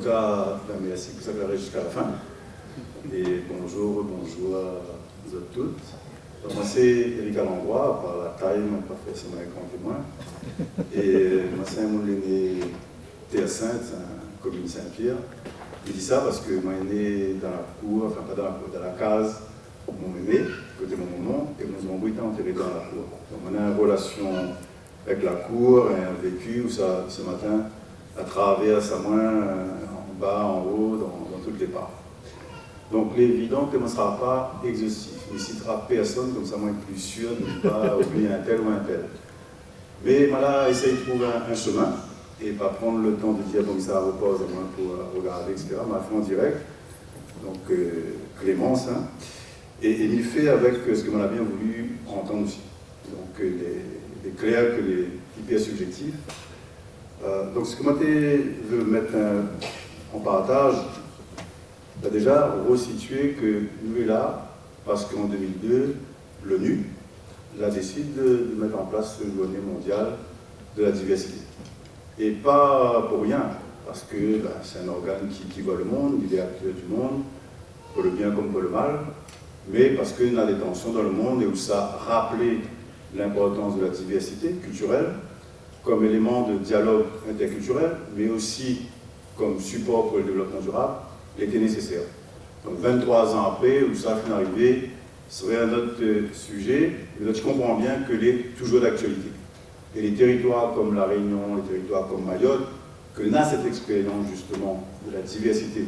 cas, merci pour ça que j'arrive jusqu'à la fin. Et bonjour à vous toutes. Donc, moi, c'est Eric Alendroit, par la taille, mais pas forcément un grand témoin. Et moi, c'est un monde né Théa-Sainte, un commune Saint-Pierre. Je dis ça parce que moi, je suis né dans la cour, enfin pas dans la cour, dans la case, mon mémé, côté mon maman, et mon bruit était enterré dans la cour. Donc, on a une relation avec la cour, un vécu où ça, ce matin, à travers sa main, en bas, en haut, dans toutes les parts. Donc, il est évident que ne sera pas exhaustif. Il ne citera personne, comme ça, moi, je suis plus sûr de ne pas oublier un tel ou un tel. Mais voilà, essaye de trouver un chemin et pas prendre le temps de dire donc ça repose à moins pour regarder, etc. Mais à fond en direct. Donc, Clémence, hein, et il fait avec ce que l'on a bien voulu entendre aussi. Donc, les clairs que les hyper subjectifs. Donc, ce que moi, je veux mettre en partage, bah déjà, resituer que nous sommes là parce qu'en 2002, l'ONU a décidé de mettre en place une journée mondiale de la diversité. Et pas pour rien, parce que bah, c'est un organe qui voit le monde, il est acteur du monde, pour le bien comme pour le mal, mais parce qu'il y a des tensions dans le monde et où ça a rappelé l'importance de la diversité culturelle comme élément de dialogue interculturel, mais aussi comme support pour le développement durable, était nécessaire. Donc 23 ans après, où ça a fini d'arriver, serait un autre sujet, mais je comprends bien que est toujours d'actualité. Et les territoires comme La Réunion, les territoires comme Mayotte, que n'a cette expérience justement de la diversité,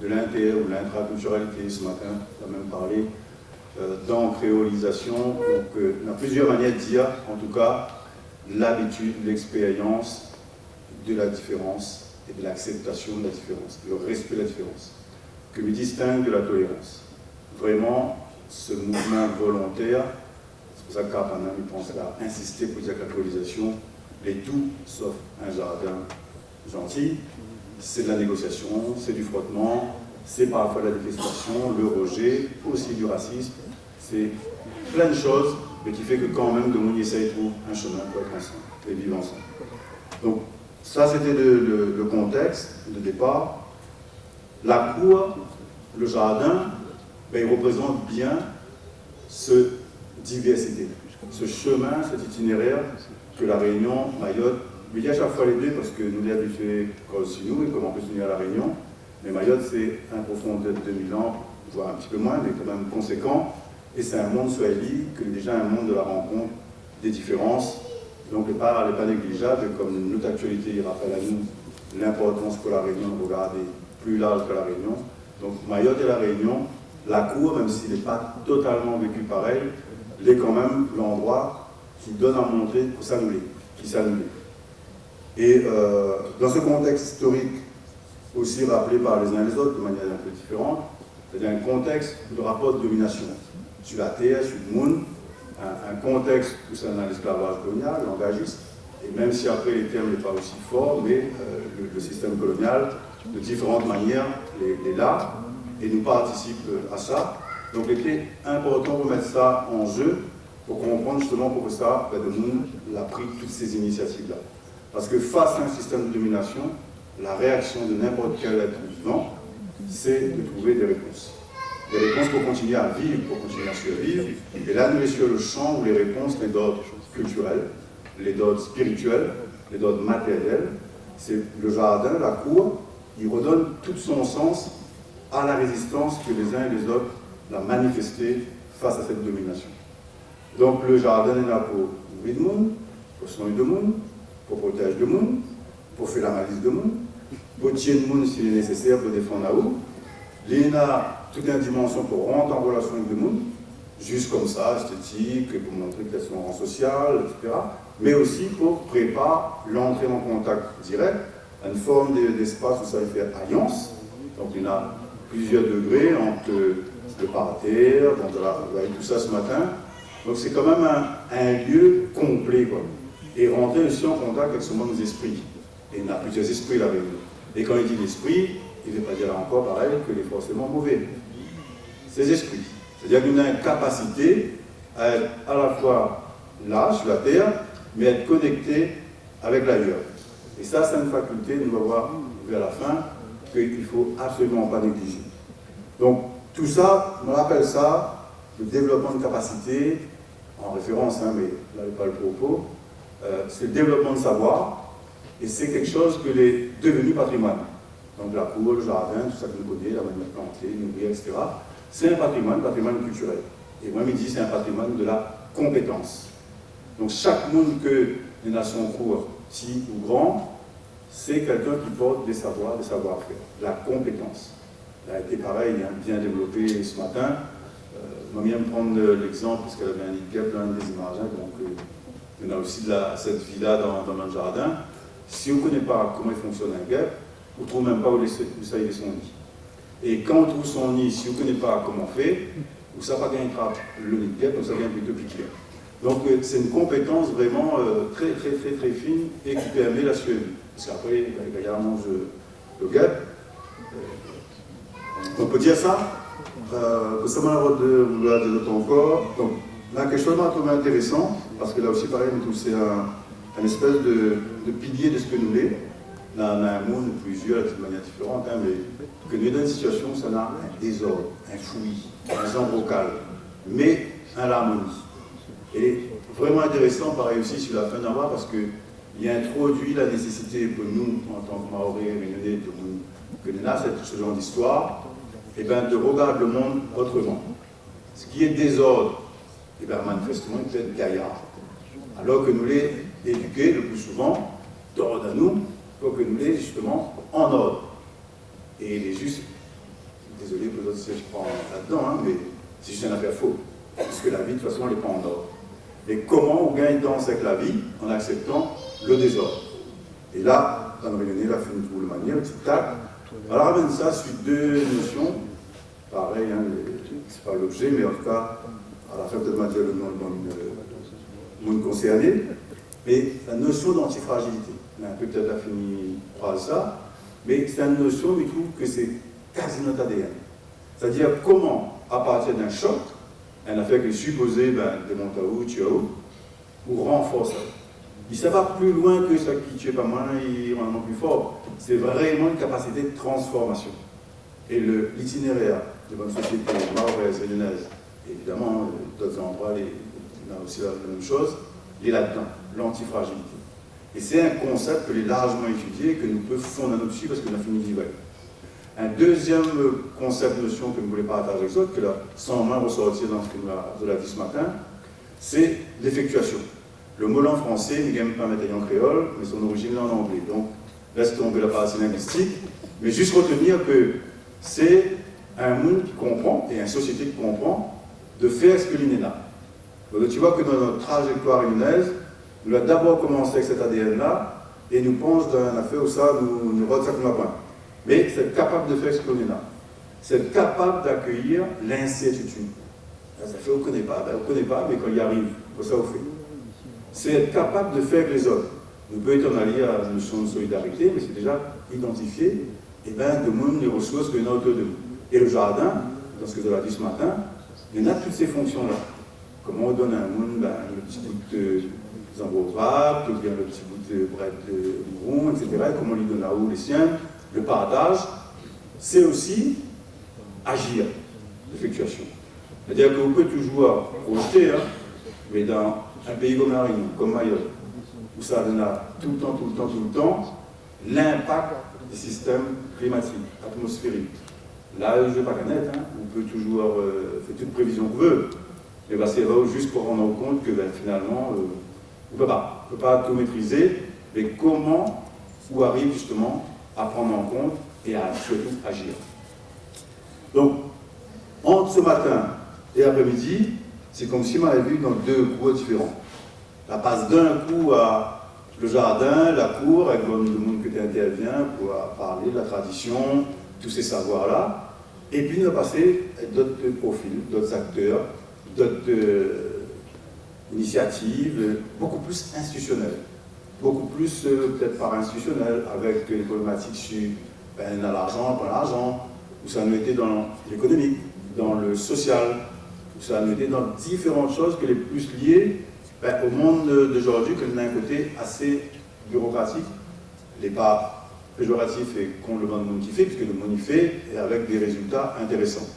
de l'inter ou de l'intraculturalité, ce matin, on a même parlé d'encréolisation. Donc on a plusieurs manières de dire, en tout cas, l'habitude, l'expérience de la différence et de l'acceptation de la différence, le respect de la différence, que me distingue de la tolérance. Vraiment, ce mouvement volontaire, c'est pour ça que Carpana me pense à insister pour dire que la colonisation est tout sauf un jardin gentil, c'est de la négociation, c'est du frottement, c'est parfois de la détestation, le rejet, aussi du racisme, c'est plein de choses, mais qui fait que quand même, de monde essaye de trouver un chemin pour être ensemble et vivre ensemble. Donc, ça, c'était le contexte de départ. La cour, le jardin, ben, il représente bien cette diversité, ce chemin, cet itinéraire que la Réunion, Mayotte, mais il y a à chaque fois les deux parce que nous sommes habitués aussi nous et comment on peut se à la Réunion. Mais Mayotte, c'est un profondeur de 2000 ans, voire un petit peu moins, mais quand même conséquent. Et c'est un monde swahili que déjà un monde de la rencontre des différences. Donc, n'est pas négligeable, comme notre actualité il rappelle à nous l'importance pour la Réunion de regarder plus large que la Réunion. Donc, Mayotte et la Réunion, la cour, même s'il n'est pas totalement vécu pareil, il est quand même l'endroit qui donne à montrer pour s'annuler, qui s'annule. Et dans ce contexte historique, aussi rappelé par les uns et les autres de manière un peu différente, c'est-à-dire un contexte de rapport de domination sur la terre, sur le monde, un contexte où c'est dans l'esclavage colonial, langagiste, et même si après les termes n'est pas aussi fort, mais le système colonial, de différentes manières, est là, et nous participe à ça. Donc il était important de mettre ça en jeu pour comprendre justement pourquoi ça, le monde a pris toutes ces initiatives-là. Parce que face à un système de domination, la réaction de n'importe quel être vivant, c'est de trouver des réponses. Des réponses pour continuer à vivre, pour continuer à survivre. Et là, nous sommes sur le champ où les réponses, les d'ordre culturel, les d'ordre spirituel, les d'ordre matériel, c'est le jardin, la cour, il redonne tout son sens à la résistance que les uns et les autres ont manifestée face à cette domination. Donc le jardin est là pour nourrir le monde, pour soigner le monde, pour protéger le monde, pour faire la malice du monde, pour tirer le monde s'il est nécessaire pour défendre la roue. Il y a toute une dimension pour rentrer en relation avec le monde, juste comme ça, esthétique, pour montrer qu'elles sont en rang social, etc. Mais aussi pour préparer l'entrée en contact direct, une forme d'espace où ça va faire alliance. Donc il y a plusieurs degrés entre le parterre, vous voyez tout ça ce matin. Donc c'est quand même un lieu complet, quoi. Et rentrer aussi en contact avec ce monde des esprits. Et il y a plusieurs esprits là avec nous. Et quand il dit l'esprit, il ne veut pas dire encore pareil qu'il est forcément mauvais. Ces esprits. C'est-à-dire qu'il a une capacité à être à la fois là, sur la terre, mais être connecté avec l'ailleurs. Et ça, c'est une faculté, nous allons voir vers la fin, qu'il ne faut absolument pas négliger. Donc, tout ça, on appelle ça le développement de capacité, en référence, hein, mais là, n'est pas le propos, c'est le développement de savoir, et c'est quelque chose que est devenu patrimoine. Donc, la cour, le jardin, tout ça que nous connaissons, la manière de planter, nourrir, etc. C'est un patrimoine culturel. Et moi, je me dis, c'est un patrimoine de la compétence. Donc, chaque monde que les nations courent, petit ou grand, c'est quelqu'un qui porte des savoirs, des savoir-faire, la compétence. Elle a été pareil, hein, bien développé ce matin. Je vais bien prendre l'exemple, parce qu'elle avait indiqué plein des images, hein, donc il y en a aussi cette vie-là dans notre jardin. Si on ne connaît pas comment il fonctionne un guêpe, on ne trouve même pas où ça il est son nid. Et quand on trouve son nid, si on ne connaît pas comment on fait, ou ça va gagner le nid de guêpe, ou ça vient plutôt piquer. Donc c'est une compétence vraiment très fine et qui permet la survie. Parce qu'après, les gaillards mangent le guêpe. On peut dire ça. Ça m'a l'air de l'autre encore. Donc, là, quelque chose de intéressant, parce que là aussi, pareil, c'est un espèce de pilier de ce que nous sommes. Là, on a un monde, plusieurs, de manière différente, hein, mais que nous, dans une situation où ça a un désordre, un fouillis, un embrocal, mais un harmonie. Et vraiment intéressant, pareil aussi, sur la fin d'un mois, parce qu'il a introduit la nécessité pour nous, en tant que Maoris, Réunionnais, que nous avons ce genre d'histoire, et bien, de regarder le monde autrement. Ce qui est désordre, et bien, manifestement, il peut être gaillard. Alors que nous les éduqués, le plus souvent, d'ordre à nous, pour que nous les, justement, en ordre. Et il est juste, désolé pour les autres si je prends là-dedans, hein, mais c'est juste une affaire faux. Parce que la vie, de toute façon, elle n'est pas en ordre. Et comment on gagne dans avec la vie en acceptant le désordre. Et là, dans le Réunionnais, la fin de la manière, tac. Alors, ramène ça sur deux notions. Pareil, hein, c'est pas l'objet, mais en tout cas, à la fin, peut-être m'a dire le nom du monde concerné. Mais la notion d'antifragilité. On a un peu peut-être fini de croire ça, mais c'est une notion, mais je trouve que c'est quasi notre ADN. C'est-à-dire comment, à partir d'un choc, un affaire qui est supposé démonter où, tu as où, ou renforcer. Il ne va plus loin que ça qui tue pas moins, il rend plus fort. C'est vraiment une capacité de transformation. Et l'itinéraire de votre société mahoraise, réunionnaise, évidemment, d'autres endroits, on a aussi la même chose, il est là-dedans, l'antifragilité. Et c'est un concept que l'on a largement étudié et que nous pouvons fonder là-dessus parce qu'on a fini d'y voir. Un deuxième concept, notion que nous voulons partager avec vous, que là, sans moins ressortir dans ce que nous avons dit ce matin, c'est l'effectuation. Le mot en français, il n'aime pas mettre en créole, mais son origine est en anglais. Donc, laisse tomber la partie linguistique, mais juste retenir que c'est un monde qui comprend, et une société qui comprend, de faire ce que l'on est là. Donc, tu vois que dans notre trajectoire réunionnaise, nous avons d'abord commencé avec cet ADN-là, et nous pensons dans affaire où ça, nous redescendons ça comme un point. Mais c'est être capable de faire ce que l'on est là. C'est être capable d'accueillir l'incertitude. Ça fait, on ne connaît pas, mais quand il arrive, pour ça, on fait. C'est être capable de faire avec les autres. Nous pouvons être en allié à la notion de solidarité, mais c'est déjà identifié, et bien, de monde les ressources que nous avons autour de nous. Et le jardin, dans ce que vous avez dit ce matin, il y a toutes ces fonctions-là. Comment on donne à un monde le petit bout de zambourap, ou bien le petit bout de brette de mouron, etc. Et comment on lui donne à où les siens, le partage, c'est aussi agir, l'effectuation. C'est-à-dire que vous pouvez toujours projeter, hein, mais dans un pays comme la Réunion, comme Mayotte, où ça donne tout le temps, l'impact des systèmes climatiques, atmosphériques. Là, je ne vais pas connaître, hein, on peut toujours faire toute prévision qu'on veut, mais c'est juste pour rendre compte que finalement, on ne peut pas tout maîtriser, mais comment on arrive justement à prendre en compte et à surtout agir. Donc, entre ce matin et après-midi, c'est comme si on avait vu dans deux cours différents. La passe d'un coup à le jardin, la cour, avec le monde qui intervient pour parler de la tradition, tous ces savoirs-là, et puis nous avons passé d'autres profils, d'autres acteurs, d'autres initiatives, beaucoup plus institutionnelles, beaucoup plus peut-être para-institutionnelles, avec les problématiques sur l'argent, pas l'argent, où ça nous était dans l'économique, dans le social, où ça nous était dans différentes choses que les plus liées au monde d'aujourd'hui, que nous avons un côté assez bureaucratique, les pas péjoratif et contre le monde qui fait, puisque le monde y fait, et avec des résultats intéressants.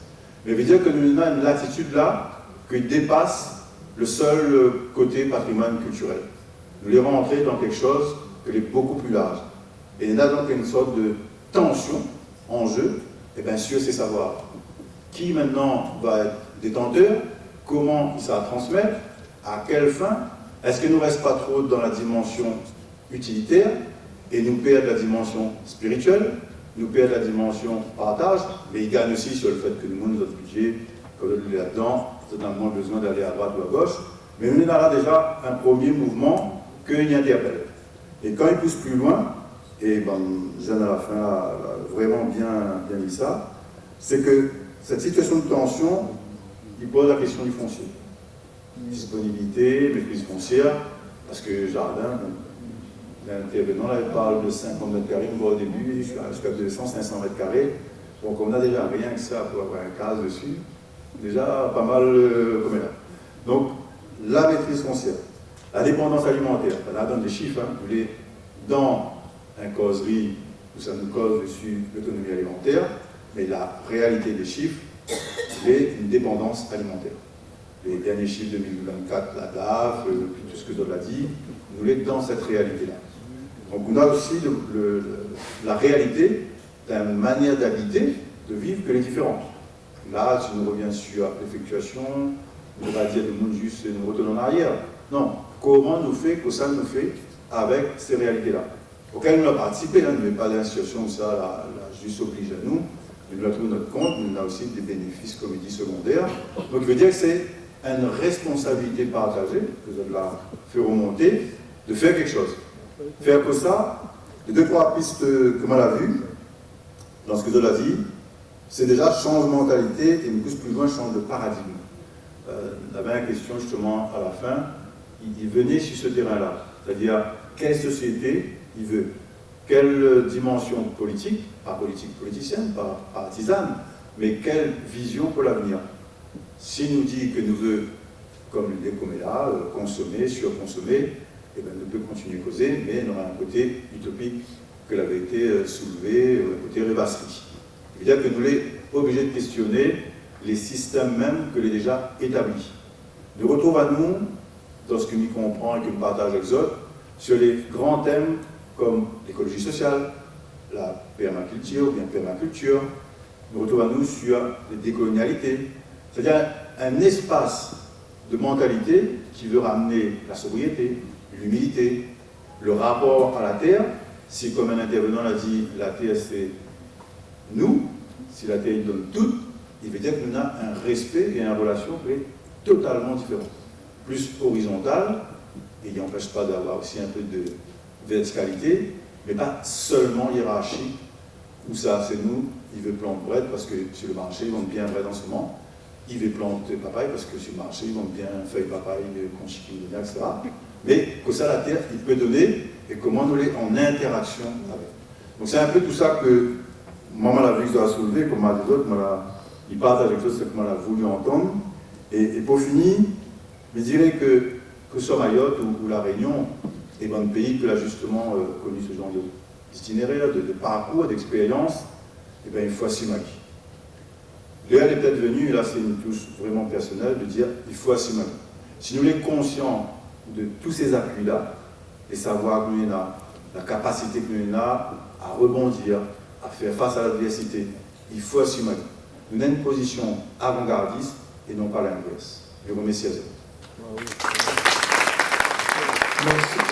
Mais veut dire que nous avons une latitude là qui dépasse le seul côté patrimoine culturel. Nous les rentrons dans quelque chose qui est beaucoup plus large. Et il y a donc une sorte de tension en jeu, et bien sûr c'est savoir qui maintenant va être détenteur, comment il va transmettre, à quelle fin, est-ce que nous ne reste pas trop dans la dimension utilitaire et nous perdons la dimension spirituelle, nous perdons la dimension partage, mais il gagne aussi sur le fait que nous avons notre budget, que nous sommes là-dedans, totalement besoin d'aller à droite ou à gauche, mais nous avons déjà un premier mouvement qu'il interpelle. Et quand il pousse plus loin, et ben, Jeanne à la fin a vraiment bien mis ça, c'est que cette situation de tension, il pose la question du foncier. Disponibilité, maîtrise foncière, parce que jardin, l'intervenant là, il parle de 50 mètres carrés, on voit au début, jusqu'à 200, 500 mètres carrés. Donc on a déjà rien que ça pour avoir un case dessus. Déjà pas mal comme là. Donc la maîtrise foncière, la dépendance alimentaire, là donne des chiffres, hein, vous voulez, dans un causerie où ça nous cause dessus l'autonomie alimentaire, mais la réalité des chiffres, c'est une dépendance alimentaire. Les derniers chiffres 2024, la DAF, tout ce que Dod a dit, nous sommes dans cette réalité-là. Donc on a aussi la réalité d'une manière d'habiter, de vivre que les différentes. Là, si nous reviens sur l'effectuation, on va dire le monde juste nous retourne en arrière. Non, comment nous fait, que ça nous fait avec ces réalités-là, auxquelles nous avons participé, hein, nous n'avons pas d'institution où ça la juste oblige à nous, mais nous avons trouvé notre compte, nous avons aussi des bénéfices, comme il dit, secondaires. Donc je veux dire que c'est une responsabilité partagée, que vous avez fait remonter, de faire quelque chose. Faire que ça, les 2-3 pistes que l'on a vues, dans ce que je l'ai dit, c'est déjà change de mentalité et une pousse plus loin, change de paradigme. Il y avait une question justement à la fin, il venait sur ce terrain-là, c'est-à-dire quelle société il veut, quelle dimension politique, pas politique politicienne, pas partisane, mais quelle vision pour l'avenir. S'il nous dit que nous veut, comme les Coméla, consommer, surconsommer, eh bien, nous peut continuer à causer, mais il y aura un côté utopique que l'avait été soulevé, un côté rêvasserie. C'est-à-dire que nous sommes obligés de questionner les systèmes même que les déjà établis. Nous retrouvons à nous, dans ce que nous comprenons et que nous partageons avec les autres, sur les grands thèmes comme l'écologie sociale, la permaculture ou bien permaculture. Nous retrouvons à nous sur les décolonialités, c'est-à-dire un espace de mentalité qui veut ramener la sobriété, l'humilité, le rapport à la terre. Si, comme un intervenant l'a dit, la terre c'est nous, si la terre il donne tout, il veut dire que nous avons un respect et une relation qui est totalement différente. Plus horizontale, et il n'empêche pas d'avoir aussi un peu de verticalité, mais pas seulement hiérarchique, où ça c'est nous, il veut planter bread parce que sur le marché ils vendent bien bread en ce moment, il veut planter papaye parce que sur le marché ils vendent bien feuilles papaye, conchiquinia, etc. Mais que ça la terre, il peut donner, et comment nous les en interaction avec. Donc c'est un peu tout ça que moi, je l'ai vu que je dois soulever, comme les autres, ils partagent quelque chose que moi j'ai voulu entendre. Et pour finir, je dirais que ce soit Mayotte ou La Réunion, est un pays qui a justement connu ce genre d'itinéraire, de parcours, d'expérience, et bien il faut assimiler. Léa est peut-être venue, et là c'est une touche vraiment personnelle, de dire il faut assimiler. Si nous sommes conscients de tous ces appuis-là, et savoir que nous avons la capacité que nous avons à rebondir, à faire face à l'adversité, il faut assumer. Nous avons une position avant-gardiste et non pas l'inverse. Je vous remercie à vous. Merci.